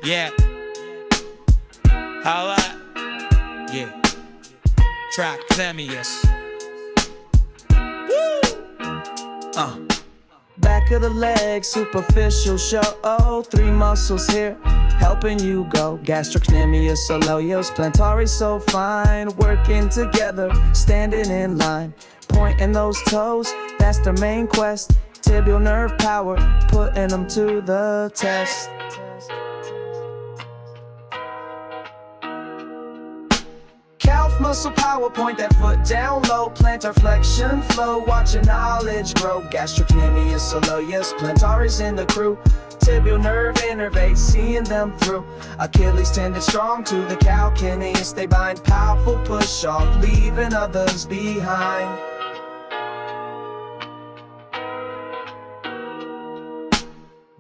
Yeah. How yeah. Track Themius. Woo! Back of the leg, superficial show. Oh, three muscles here, helping you go. Gastrocnemius, soleus, plantaris, so fine. Working together, standing in line. Pointing those toes, that's their main quest. Tibial nerve power, putting them to the test. Calf muscle power, point that foot down low. Plantar flexion flow, watch your knowledge grow. Gastrocnemius, soleus, plantaris in the crew. Tibial nerve innervates, seeing them through. Achilles tendon strong to the calcaneus. They bind, powerful push off, leaving others behind.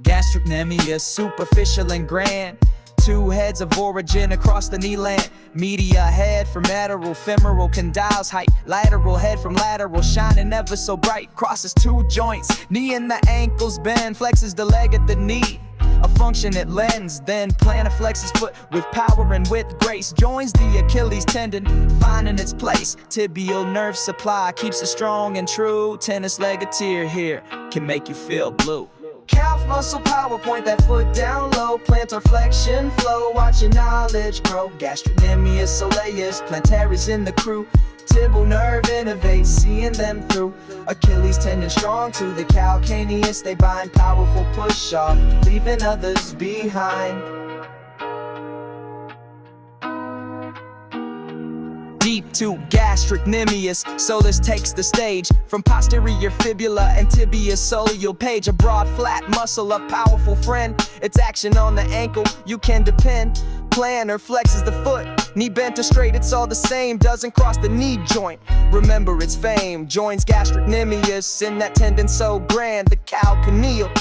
Gastrocnemius, superficial and grand. Two heads of origin across the knee land. Media head from lateral, femoral condyles height. Lateral head from lateral, shining ever so bright. Crosses two joints, knee and the ankles bend. Flexes the leg at the knee, a function it lends. Then plantar flexes foot with power and with grace. Joins the Achilles tendon, finding its place. Tibial nerve supply keeps it strong and true. Tennis legateer here can make you feel blue. Calf muscle power, point that foot down low. Plantar flexion flow, watch your knowledge grow. Gastrocnemius, soleus, plantaris in the crew. Tibial nerve innervates, seeing them through. Achilles tendon strong to the calcaneus. They bind, powerful push off, leaving others behind. Deep to gastrocnemius, soleus takes the stage. From posterior fibula and tibia soleal page. A broad flat muscle, a powerful friend. Its action on the ankle, you can depend. Plantar flexes the foot, knee bent or straight, it's all the same. Doesn't cross the knee joint, remember its fame. Joins gastrocnemius in that tendon so grand. The calcaneal,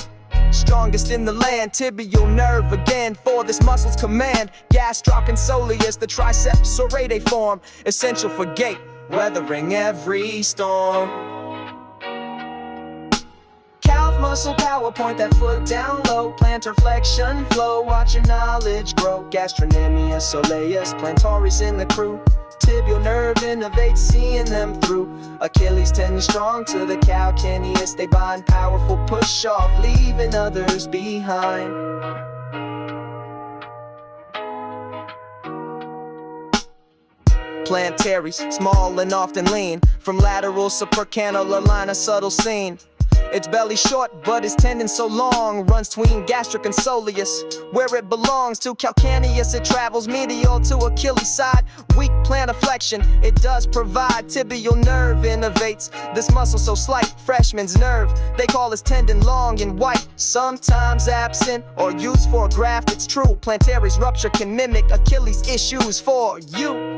strongest in the land. Tibial nerve again, for this muscle's command. Gastroc and soleus, the triceps serrate form. Essential for gait, weathering every storm. Calf muscle power, point that foot down low. Plantar flexion flow, watch your knowledge grow. Gastrocnemius, soleus, plantaris in the crew. Tibial nerve innervates, seeing them through. Achilles tendon strong to the calcaneus. They bind, powerful push off, leaving others behind. Plantaris, small and often lean. From lateral supercannular line, a subtle scene. Its belly short, but its tendon so long. Runs tween gastric and soleus, where it belongs. To calcaneus it travels medial to Achilles side. Weak plantar flexion, it does provide. Tibial nerve innervates, this muscle so slight. Freshman's nerve, they call his tendon long and white. Sometimes absent or used for a graft, it's true. Plantaris rupture can mimic Achilles issues for you.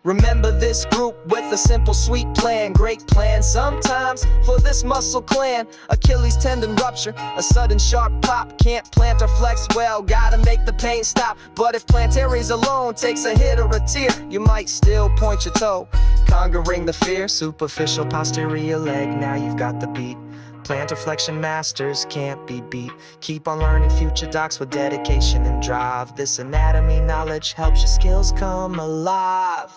Remember this group with a simple sweet plan. Great plan sometimes for this muscle clan. Achilles tendon rupture, a sudden sharp pop. Can't plantar flex well, gotta make the pain stop. But if plantaris alone takes a hit or a tear, you might still point your toe, conquering the fear. Superficial posterior leg, now you've got the beat. Plantar flexion masters can't be beat. Keep on learning, future docs, with dedication and drive. This anatomy knowledge helps your skills come alive.